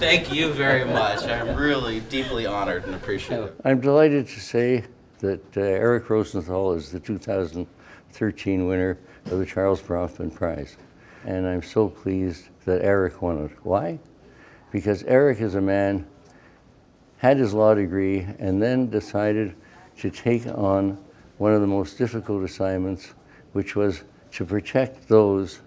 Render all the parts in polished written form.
Thank you very much. I'm really deeply honored and appreciative. I'm delighted to say that Eric Rosenthal is the 2013 winner of the Charles Bronfman Prize. And I'm so pleased that Eric won it. Why? Because Eric is a man, had his law degree, and then decided to take on one of the most difficult assignments, which was to protect those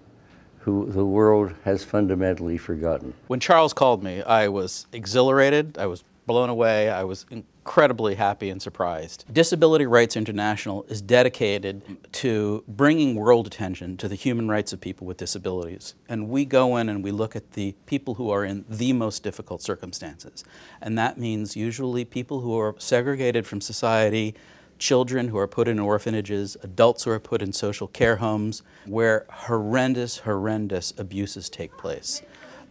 who the world has fundamentally forgotten. When Charles called me, I was exhilarated, I was blown away, I was incredibly happy and surprised. Disability Rights International is dedicated to bringing world attention to the human rights of people with disabilities. And we go in and we look at the people who are in the most difficult circumstances. And that means usually people who are segregated from society, children who are put in orphanages, adults who are put in social care homes, where horrendous, horrendous abuses take place.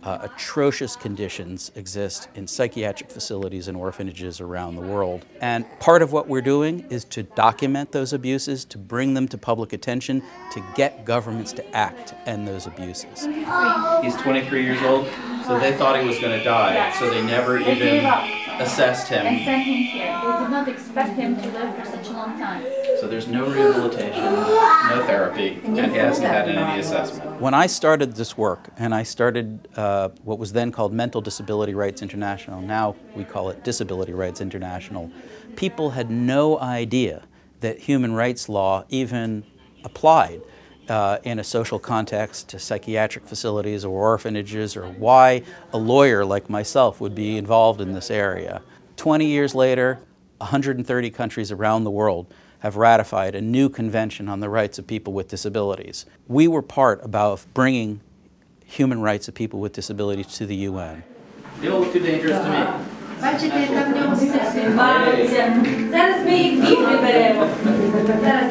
Atrocious conditions exist in psychiatric facilities and orphanages around the world. And part of what we're doing is to document those abuses, to bring them to public attention, to get governments to act to end those abuses. He's 23 years old, so they thought he was going to die, so they never even assessed him. And sent him here. They did not expect him to live for such a long time. So there's no rehabilitation, no therapy, and he hasn't had any assessment. When I started this work, and I started what was then called Mental Disability Rights International, now we call it Disability Rights International, people had no idea that human rights law even applied in a social context to psychiatric facilities or orphanages, or why a lawyer like myself would be involved in this area. 20 years later, 130 countries around the world have ratified a new convention on the rights of people with disabilities. We were part about bringing human rights of people with disabilities to the UN. They don't look too dangerous to me.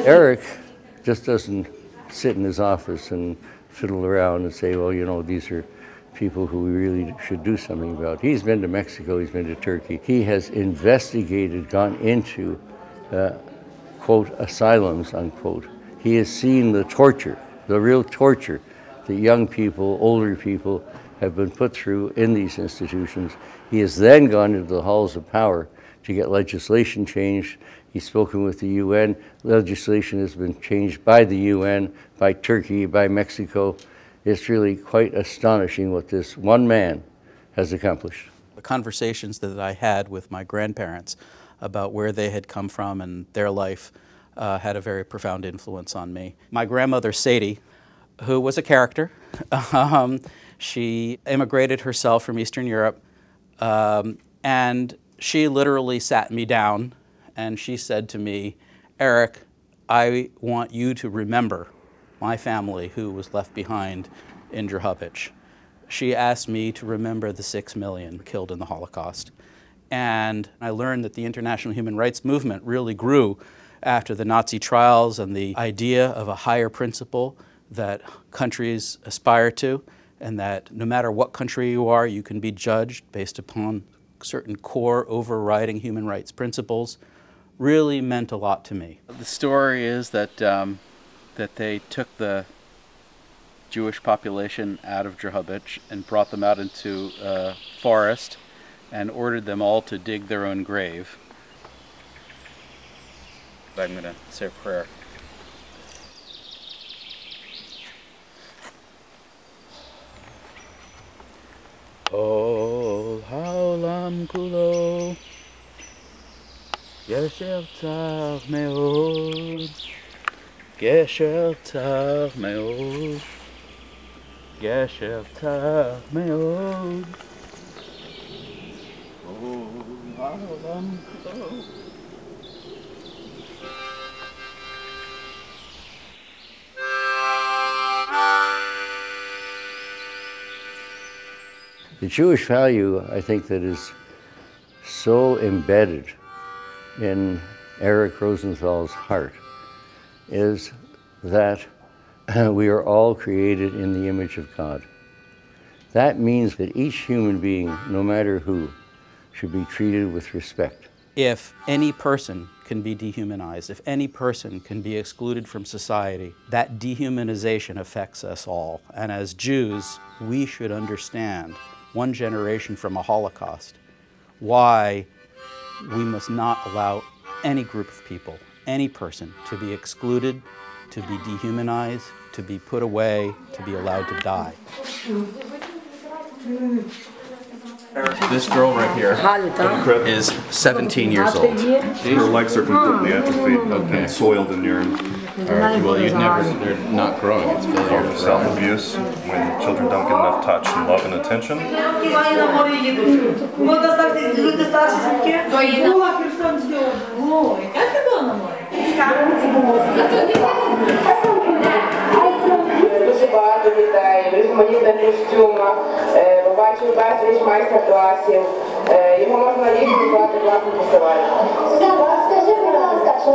Eric just doesn't sit in his office and fiddle around and say, well, you know, these are people who we really should do something about. He's been to Mexico, he's been to Turkey. He has investigated, gone into, quote, asylums, unquote. He has seen the torture, the real torture that young people, older people have been put through in these institutions. He has then gone into the halls of power to get legislation changed. He's spoken with the UN. Legislation has been changed by the UN, by Turkey, by Mexico. It's really quite astonishing what this one man has accomplished. The conversations that I had with my grandparents about where they had come from and their life had a very profound influence on me. My grandmother, Sadie, who was a character, she immigrated herself from Eastern Europe, and she literally sat me down and she said to me, Eric, I want you to remember my family who was left behind in Drohobych. She asked me to remember the 6 million killed in the Holocaust. And I learned that the international human rights movement really grew after the Nazi trials and the idea of a higher principle that countries aspire to, and that no matter what country you are, you can be judged based upon certain core overriding human rights principles, really meant a lot to me. The story is that, that they took the Jewish population out of Drohobych and brought them out into a forest and ordered them all to dig their own grave. I'm going to say a prayer. Ol haolam kulo gesher tzar meod, gesher tzar meod, gesher tzar meod. Ol haolam kulo. The Jewish value, I think, that is so embedded in Eric Rosenthal's heart is that we are all created in the image of God. That means that each human being, no matter who, should be treated with respect. If any person can be dehumanized, if any person can be excluded from society, that dehumanization affects us all. And as Jews, we should understand one generation from a Holocaust, why we must not allow any group of people, any person, to be excluded, to be dehumanized, to be put away, to be allowed to die. This girl right here is 17 years old. Her legs are completely atrophied and soiled in urine. Alright, well, they're not growing, it's failure. Self-abuse, when children don't get enough touch and love and attention. Дуже багато дітей, в різноманітних костюмах, побачив безліч майстер-класів. Його можна їхати назвати класним фестивалем. Скажи, будь ласка, що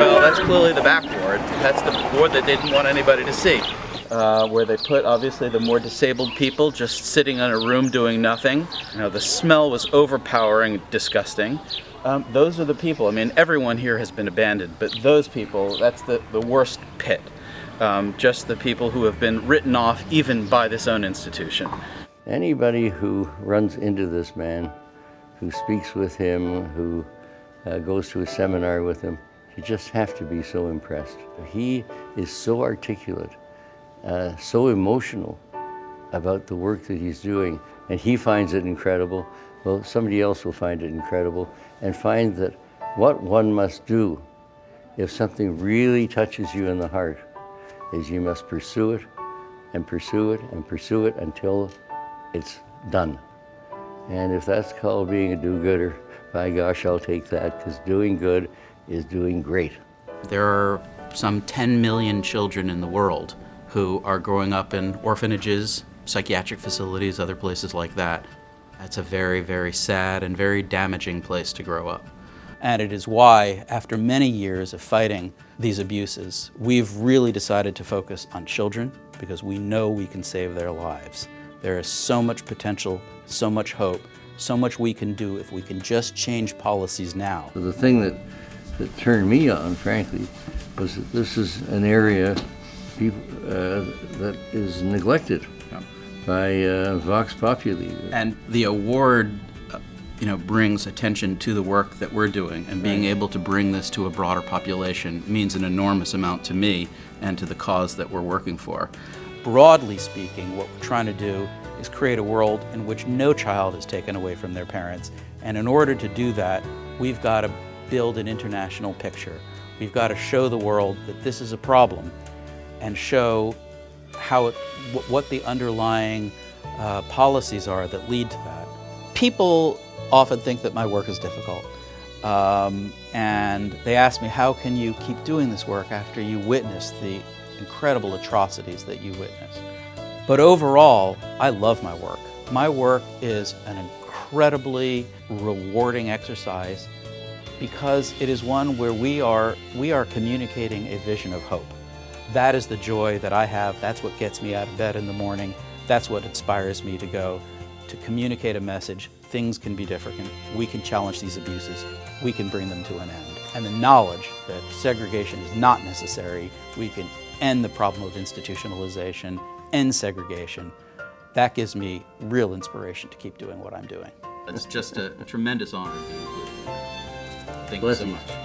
Well, that's clearly the back ward. That's the ward that they didn't want anybody to see. Where they put, obviously, the more disabled people just sitting in a room doing nothing. You know, the smell was overpowering, disgusting. Those are the people. I mean, everyone here has been abandoned, but those people, that's the worst pit. Just the people who have been written off even by this own institution. Anybody who runs into this man, who speaks with him, who goes to a seminar with him, you just have to be so impressed. He is so articulate, so emotional about the work that he's doing, and he finds it incredible. Well, somebody else will find it incredible and find that what one must do if something really touches you in the heart is you must pursue it and pursue it and pursue it until it's done. And if that's called being a do-gooder, by gosh, I'll take that, because doing good is doing great. There are some 10 million children in the world who are growing up in orphanages, psychiatric facilities, other places like that. That's a very, very sad and very damaging place to grow up. And it is why, after many years of fighting these abuses, we've really decided to focus on children, because we know we can save their lives. There is so much potential, so much hope, so much we can do if we can just change policies now. So the thing that turned me on, frankly, was that this is an area that is neglected by Vox Populi. And the award brings attention to the work that we're doing, and being able to bring this to a broader population means an enormous amount to me and to the cause that we're working for. Broadly speaking, what we're trying to do is create a world in which no child is taken away from their parents. And in order to do that, we've got to build an international picture. We've got to show the world that this is a problem and show what the underlying policies are that lead to that. People often think that my work is difficult. And they ask me, how can you keep doing this work after you witness the incredible atrocities that you witness? But overall, I love my work. My work is an incredibly rewarding exercise because it is one where we are communicating a vision of hope. That is the joy that I have. That's what gets me out of bed in the morning. That's what inspires me to go, to communicate a message. Things can be different. We can challenge these abuses. We can bring them to an end. And the knowledge that segregation is not necessary, we can end the problem of institutionalization, end segregation. That gives me real inspiration to keep doing what I'm doing. It's just a tremendous honor to be included. Thank you so much.